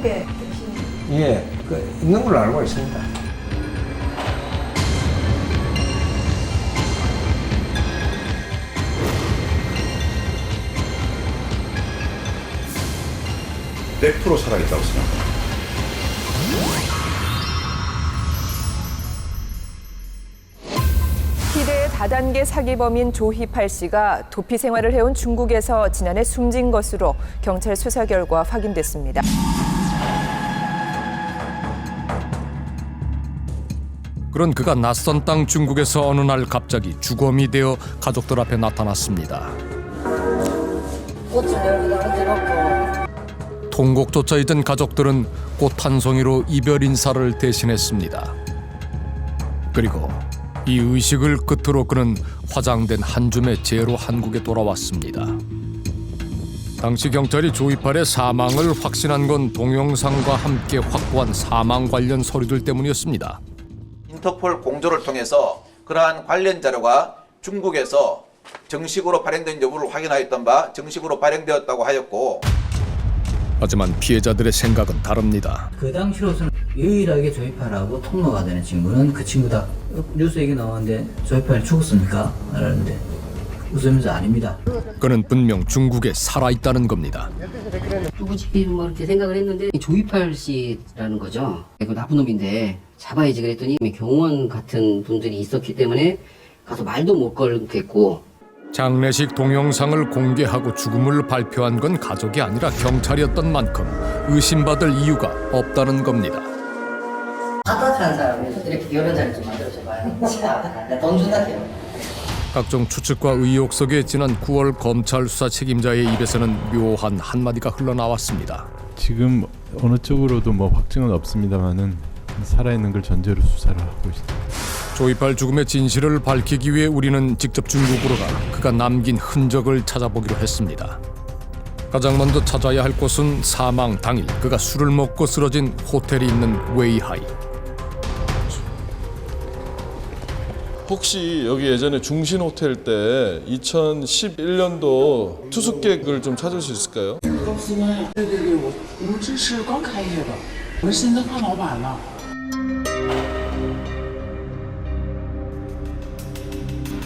그렇게 되신? 예, 있는 걸로 알고 있습니다. (100%) 살아있다고 생각합니다. 희대의 다단계 사기범인 조희팔 씨가 도피 생활을 해온 중국에서 지난해 숨진 것으로 경찰 수사 결과 확인됐습니다. 그런 그가 낯선 땅 중국에서 어느 날 갑자기 주검이 되어 가족들 앞에 나타났습니다. 통곡조차 잊은 가족들은 꽃 한 송이로 이별 인사를 대신했습니다. 그리고 이 의식을 끝으로 그는 화장된 한 줌의 재로 한국에 돌아왔습니다. 당시 경찰이 조희팔의 사망을 확신한 건 동영상과 함께 확보한 사망 관련 서류들 때문이었습니다. 인터폴 공조를 통해서 그러한 관련 자료가 중국에서 정식으로 발행된 여부를 확인하였던 바 정식으로 발행되었다고 하였고, 하지만 피해자들의 생각은 다릅니다. 그 당시로서는 유일하게 조희팔하고 통로가 되는 친구는 그 친구다. 뉴스 얘기 나왔는데 조희팔이 죽었습니까? 라는데 웃으면서 아닙니다. 그는 분명 중국에 살아있다는 겁니다. 누구지 뭐 이렇게 생각을 했는데 조희팔 씨라는 거죠. 그 나쁜 놈인데 잡아야지 그랬더니 경호원 같은 분들이 있었기 때문에 가서 말도 못 걸겠고, 장례식 동영상을 공개하고 죽음을 발표한 건 가족이 아니라 경찰이었던 만큼 의심받을 이유가 없다는 겁니다. 아파트한 사람이 이렇게 이런 자리 좀 만들어줘봐요. 돈 준다게요. 각종 추측과 의혹 속에 지난 9월 검찰 수사 책임자의 입에서는 묘한 한마디가 흘러나왔습니다. 지금 어느 쪽으로도 뭐 확증은 없습니다만은 살아있는 걸 전제로 수사를 하고 있습니다. 조희팔 죽음의 진실을 밝히기 위해 우리는 직접 중국으로 가 그가 남긴 흔적을 찾아보기로 했습니다. 가장 먼저 찾아야 할 곳은 사망 당일 그가 술을 먹고 쓰러진 호텔이 있는 웨이하이. 혹시 여기 예전에 중신 호텔 때 2011년도 투숙객을 좀 찾을 수 있을까요?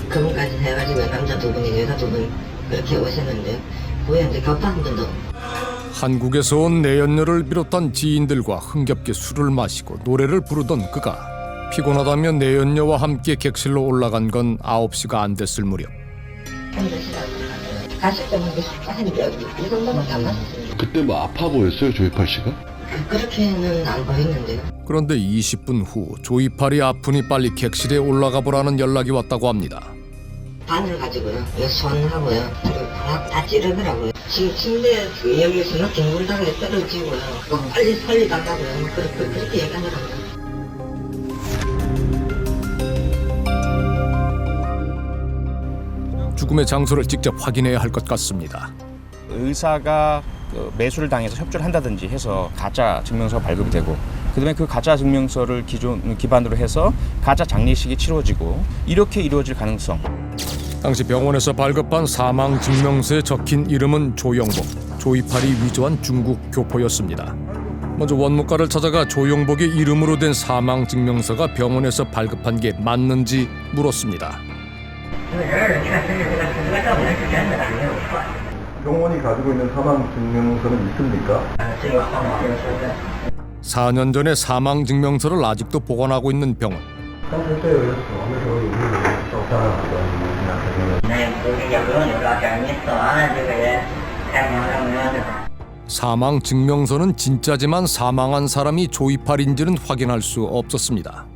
그분까지 해가지고 남자 두 분이 여자 두 분 그렇게 오셨는데 우리한테 격도 한 번도. 한국에서 온 내연녀를 비롯한 지인들과 흥겹게 술을 마시고 노래를 부르던 그가 피곤하다며 내연녀와 함께 객실로 올라간 건 9시가 안 됐을 무렵. 갔을 때만 하는데 이 정도밖에 안 났어요. 그때 뭐 아파 보였어요, 조희팔 씨가? 그렇게는 안 보였는데요. 그런데 20분 후 조희팔이 아프니 빨리 객실에 올라가 보라는 연락이 왔다고 합니다. 바늘 가지고요, 손하고요, 다 찌르더라고요. 지금 침대 여기서 뒹굴다가 떨어지고요. 빨리 살리달라고요. 그렇게 얘기하더라고요. 죽음의 장소를 직접 확인해야 할 것 같습니다. 의사가 매수를 당해서 협조를 한다든지 해서 가짜 증명서가 발급이 되고, 그다음에 그 가짜 증명서를 기반으로 해서 가짜 장례식이 치러지고 이렇게 이루어질 가능성. 당시 병원에서 발급한 사망 증명서에 적힌 이름은 조영복, 조희팔이 위조한 중국 교포였습니다. 먼저 원무과를 찾아가 조영복의 이름으로 된 사망 증명서가 병원에서 발급한 게 맞는지 물었습니다. 병원이 가지고 있는 사망 증명서는 있습니까? 4년 전에 사망 증명서를 아직도 보관하고 있는 병원. 사망 증명서는 진짜지만 사망한 사람이 조희팔인지는 확인할 수 없었습니다.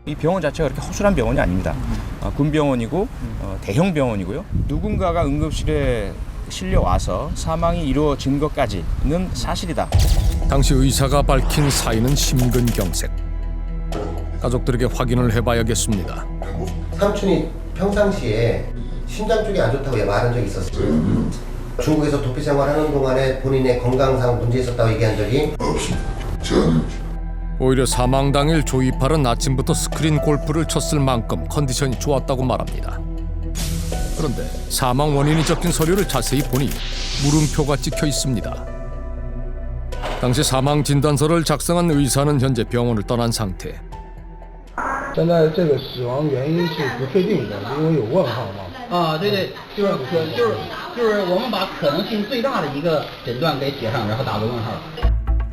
이 병원 자체가 그렇게 허술한 병원이 아닙니다. 군병원이고 대형 병원이고요. 누군가가 응급실에 실려와서 사망이 이루어진 것까지는 사실이다. 당시 의사가 밝힌 사인은 심근경색. 가족들에게 확인을 해봐야겠습니다. 삼촌이 평상시에 심장 쪽이 안 좋다고 말한 적이 있었어요. 중국에서 도피 생활하는 동안에 본인의 건강상 문제 있었다고 얘기한 적이 없습니다. 오히려 사망 당일 조희팔은 아침부터 스크린 골프를 쳤을 만큼 컨디션이 좋았다고 말합니다. 그런데 사망 원인이 적힌 서류를 자세히 보니 물음표가 찍혀 있습니다. 당시 사망 진단서를 작성한 의사는 현재 병원을 떠난 상태. 现在这个死亡原因是不确定的，因为有问号嘛。啊，对对，就是我们把可能性最大的一个诊断给写上，然后打个问号。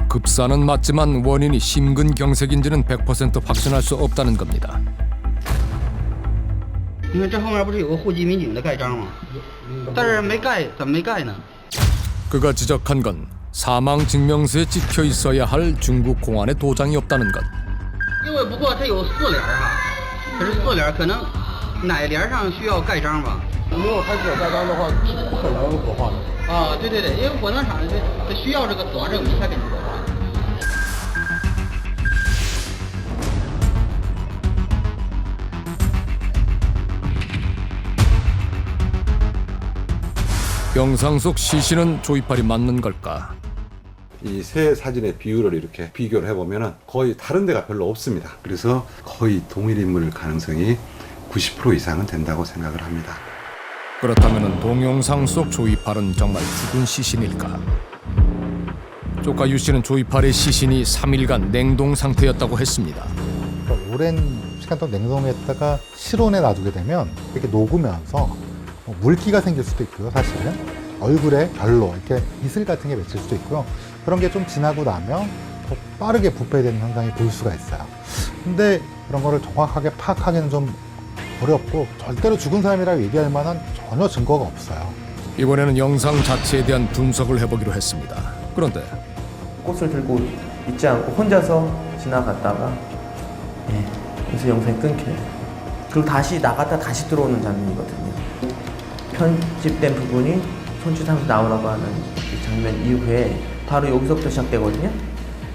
급사는 맞지만 원인이 심근경색인지는 100% 확신할 수 없다는 겁니다. 因为这后面不是有个户籍民警的盖章吗？但是没盖，怎么没盖呢？ 그가 지적한 건 사망 증명서에 찍혀 있어야 할 중국 공안의 도장이 없다는 것. 因为不过它有4联哈，可是4联可能哪联上需要盖章吧？没有他这个盖章的话，是不可能火化的。啊，对对对，因为火葬场它需要这个死亡证明才给你火化。 영상 속 시신은 조이팔이 맞는 걸까? 이 세 사진의 비율을 이렇게 비교를 해보면 거의 다른 데가 별로 없습니다. 그래서 거의 동일 인물일 가능성이 90% 이상은 된다고 생각을 합니다. 그렇다면 동영상 속 조이팔은 정말 죽은 시신일까? 조카 유 씨는 조이팔의 시신이 3일간 냉동 상태였다고 했습니다. 오랜 시간 동안 냉동했다가 실온에 놔두게 되면 이렇게 녹으면서 물기가 생길 수도 있고요. 사실은 얼굴에 결로 이렇게 이슬 같은 게 맺힐 수도 있고요. 그런 게 좀 지나고 나면 더 빠르게 부패되는 현상이 보일 수가 있어요. 근데 그런 거를 정확하게 파악하기는 좀 어렵고 절대로 죽은 사람이라고 얘기할 만한 전혀 증거가 없어요. 이번에는 영상 자체에 대한 분석을 해보기로 했습니다. 그런데 꽃을 들고 있지 않고 혼자서 지나갔다가 그래서 영상이 끊겨요. 그리고 다시 나갔다 다시 들어오는 장면이거든요. 편집된 부분이 손짓하면서 나오라고 하는 이 장면 이후에 바로 여기서부터 시작되거든요.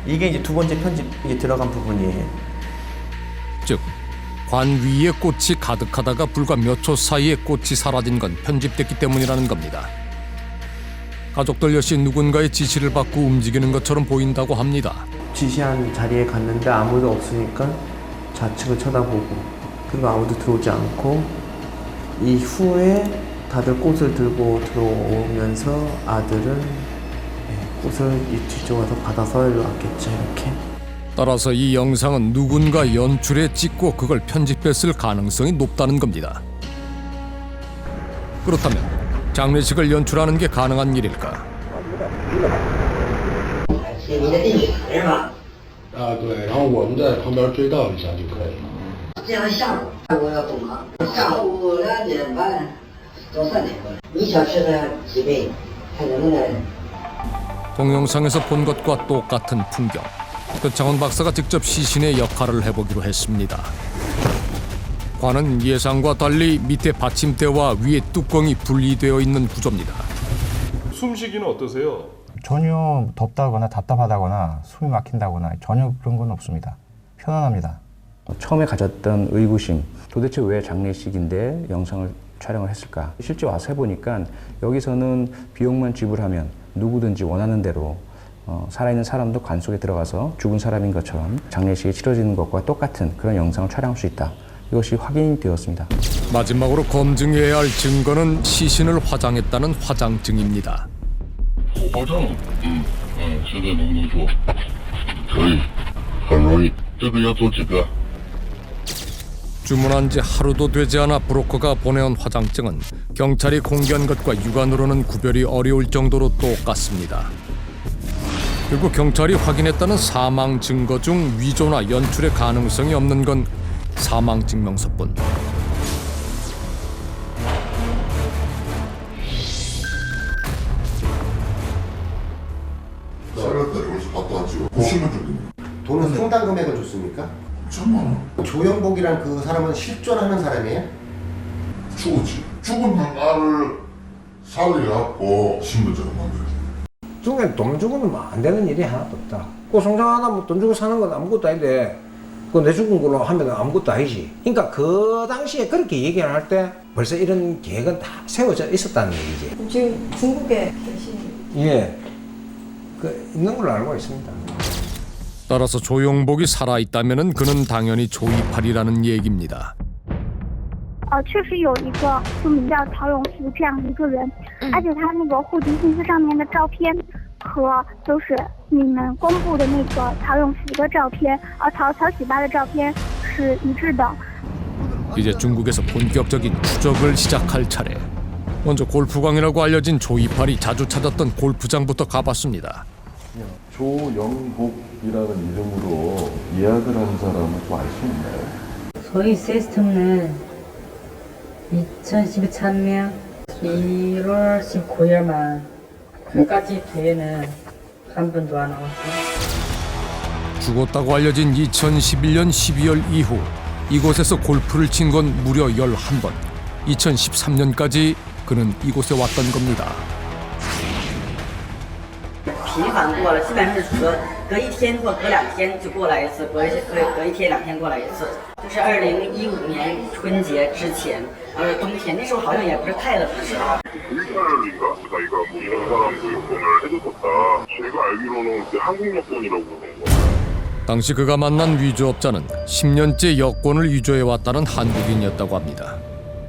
이게 이제 두 번째 편집이 들어간 부분이에요. 즉 관 위에 꽃이 가득하다가 불과 몇 초 사이에 꽃이 사라진 건 편집됐기 때문이라는 겁니다. 가족들 역시 누군가의 지시를 받고 움직이는 것처럼 보인다고 합니다. 지시한 자리에 갔는데 아무도 없으니까 좌측을 쳐다보고 그리고 아무도 들어오지 않고 이후에 다들 꽃을 들고 들어오면서 아들은 꽃을 이 뒤쪽에서 받아서 일로 왔겠죠. 이렇게. 따라서 이 영상은 누군가 연출해 찍고 그걸 편집했을 가능성이 높다는 겁니다. 그렇다면 장례식을 연출하는 게 가능한 일일까? 啊，对，然后我们在旁边追悼一下就可以了。这样下午我要动工，上午2点半到3点钟，1小时的几倍，看能不能。 동영상에서 본 것과 똑같은 풍경. 표창원 박사가 직접 시신의 역할을 해보기로 했습니다. 관은 예상과 달리 밑에 받침대와 위에 뚜껑이 분리되어 있는 구조입니다. 숨쉬기는 어떠세요? 전혀 덥다거나 답답하다거나 숨이 막힌다거나 전혀 그런 건 없습니다. 편안합니다. 처음에 가졌던 의구심, 도대체 왜 장례식인데 영상을 촬영을 했을까? 실제 와서 해보니까 여기서는 비용만 지불하면 누구든지 원하는 대로 살아있는 사람도 관 속에 들어가서 죽은 사람인 것처럼 장례식이 치러지는 것과 똑같은 그런 영상을 촬영할 수 있다. 이것이 확인이 되었습니다. 마지막으로 검증해야 할 증거는 시신을 화장했다는 화장증입니다. 화장? 现在能做，可以，很容易。这个要做几个？ 주문한 지 하루도 되지 않아 브로커가 보내온 화장증은 경찰이 공개한 것과 육안으로는 구별이 어려울 정도로 똑같습니다. 그리고 경찰이 확인했다는 사망 증거 중 위조나 연출의 가능성이 없는 건 사망 증명서뿐. 돈은 상당 금액을 줬습니까? 1000만 원. 조영복이란 그 사람은 실존하는 사람이에요? 죽었지. 죽은 나를 살려갖고 신분증을 만들었어. 중국엔 돈 주고는 안 되는 일이 하나도 없다. 고성장 하나 뭐 돈 주고 사는 건 아무것도 아닌데 그 내 죽은 걸로 하면 아무것도 아니지. 그러니까 그 당시에 그렇게 얘기를 할 때 벌써 이런 계획은 다 세워져 있었다는 얘기지. 지금 중국에 계신 예, 그 있는 걸로 알고 있습니다. 따라서 조용복이 살아있다면 그는 당연히 조이팔이라는 얘기입니다. 确实有一个就名叫曹永福这样一个人，而且他那个户籍信息上面的照片和都是你们公布的那个曹永福的照片，曹喜八的照片是一致的。 이제 중국에서 본격적인 추적을 시작할 차례. 먼저 골프광이라고 알려진 조이팔이 자주 찾았던 골프장부터 가봤습니다. 조영복이라는 이름으로 예약을 한 사람은 좀 알 수 있나요? 저희 시스템은 2013년 1월 19일만 그까지 뒤에는 한 분도 안 나왔어요. 죽었다고 알려진 2011년 12월 이후 이곳에서 골프를 친 건 무려 11번. 2013년까지 그는 이곳에 왔던 겁니다. 频繁过了，基本上是说隔一天或隔2天就过来一次，隔一天2天过来一次。就是2015年春节之前，冬天那时候好像也不是太冷的时候。 일탈인가? 자기가 뭐 이런 사람도 여권을 해줬었다. 제가 알기로는 그때 한국 여권이라고 그러는 거. 당시 그가 만난 위조업자는 10년째 여권을 위조해왔다는 한국인이었다고 합니다.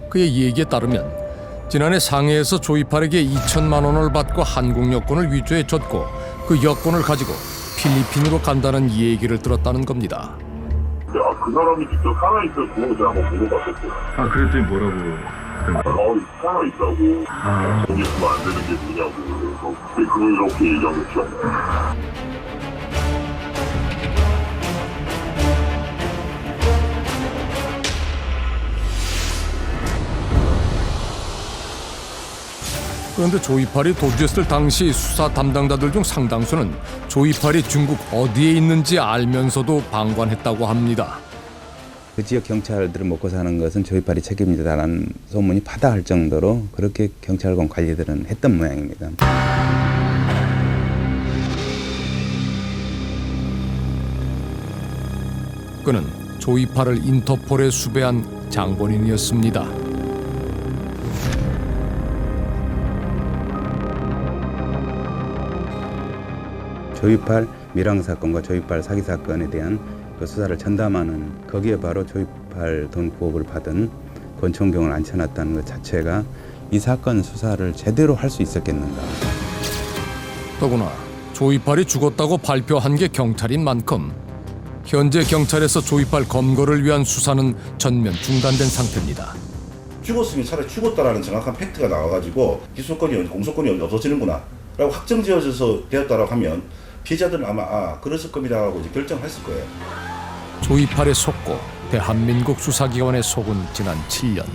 그의 얘기에 따르면 지난해 상해에서 조이팔에게 2천만 원을 받고 한국 여권을 위조해줬고 그 여권을 가지고 필리핀으로 간다는 얘기를 들었다는 겁니다. 야, 그 사람이 직접 살아있었고 제가 한번 물어봤었어요. 아, 그랬더니 뭐라고? 살아있다고. 거기 있으면 안 되는 게 뭐냐고. 그래서 그때 그렇게 얘기한 거 기억나요. 그런데 조이팔이 도주했을 당시 수사 담당자들 중 상당수는 조이팔이 중국 어디에 있는지 알면서도 방관했다고 합니다. 그 지역 경찰들을 먹고 사는 것은 조이팔이 책임이다라는 소문이 파다할 정도로 그렇게 경찰관 관리들은 했던 모양입니다. 그는 조이팔을 인터폴에 수배한 장본인이었습니다. 조이팔 밀항 사건과 조이팔 사기 사건에 대한 그 수사를 전담하는 거기에 바로 조이팔 돈 부업을 받은 권총경을 앉혀놨다는 것 자체가 이 사건 수사를 제대로 할 수 있었겠는가. 더구나 조이팔이 죽었다고 발표한 게 경찰인 만큼 현재 경찰에서 조이팔 검거를 위한 수사는 전면 중단된 상태입니다. 죽었으면 차라리 죽었다라는 정확한 팩트가 나와가지고 기소권이 공소권이 없어지는구나 라고 확정지어져서 되었다라고 하면 피해자들은 아마 그랬을 겁니다 하고 이제 결정했을 거예요. 조이팔에 속고 대한민국 수사기관에 속은 지난 7년.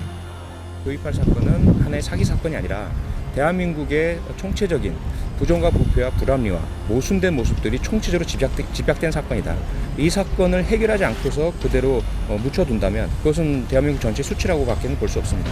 조이팔 사건은 하나의 사기 사건이 아니라 대한민국의 총체적인 부정과 부패와 불합리와 모순된 모습들이 총체적으로 집약된 사건이다. 이 사건을 해결하지 않고서 그대로 묻혀둔다면 그것은 대한민국 전체 수치라고밖에 볼 수 없습니다.